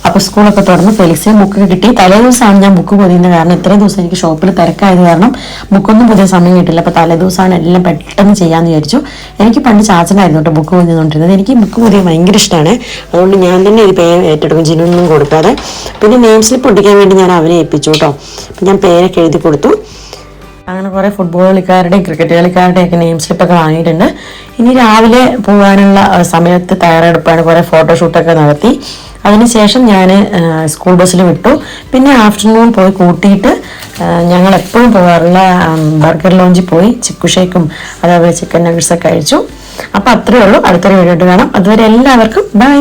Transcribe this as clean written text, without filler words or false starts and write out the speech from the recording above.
അപ്പോൾ സ്കൂളൊക്കെ തുറന്ന് ഫെലിക്സിന് ബുക്ക് കിട്ടി. തലേദിവസമാണ് ഞാൻ ബുക്ക് പൊതിയുന്നത്, കാരണം ഇത്രയും ദിവസം എനിക്ക് ഷോപ്പിൽ തിരക്കായത് കാരണം ബുക്കൊന്നും പുതിയ സമയം കിട്ടില്ല. അപ്പോൾ തലേദിവസമാണ് എല്ലാം പെട്ടെന്ന് ചെയ്യാമെന്ന് വിചാരിച്ചു. എനിക്ക് പണ്ട് ചാച്ചനായിരുന്നു കേട്ടോ ബുക്ക് പൊതിഞ്ഞുകൊണ്ടിരുന്നത്. എനിക്ക് ബുക്ക് പൊതിയാൻ ഭയങ്കര ഇഷ്ടമാണ്. അതുകൊണ്ട് ഞാൻ തന്നെ ഇത് പേര് ഏറ്റെടുക്കും, ജിനൊന്നും കൊടുക്കാതെ. പിന്നെ നെയിം സ്ലിപ്പ് ഒട്ടിക്കാൻ വേണ്ടി ഞാൻ അവനെ ഏൽപ്പിച്ചു കേട്ടോ. അപ്പം ഞാൻ പേരൊക്കെ എഴുതി കൊടുത്തു. അങ്ങനെ കുറേ ഫുട്ബോൾ കളിക്കാരുടെയും ക്രിക്കറ്റ് കളിക്കാരുടെയും ഒക്കെ നെയിം സ്ലിപ്പൊക്കെ വാങ്ങിയിട്ടുണ്ട്. ഇനി രാവിലെ പോകാനുള്ള സമയത്ത് തയ്യാറെടുപ്പാണ്. കുറേ ഫോട്ടോഷൂട്ടൊക്കെ നടത്തി. അതിനുശേഷം ഞാൻ സ്കൂൾ ബസ്സിൽ വിട്ടു. പിന്നെ ആഫ്റ്റർനൂൺ പോയി കൂട്ടിയിട്ട് ഞങ്ങൾ എപ്പോഴും പോകാറുള്ള ബർഗർ ലോഞ്ചിൽ പോയി ചിക്കു ഷേക്കും അതേപോലെ ചിക്കൻ നഗറ്റ്സൊക്കെ കഴിച്ചു. അപ്പോൾ അത്രയേ ഉള്ളൂ. അടുത്തൊരു വീഡിയോ കാണാം. അതുവരെ എല്ലാവർക്കും ബൈ.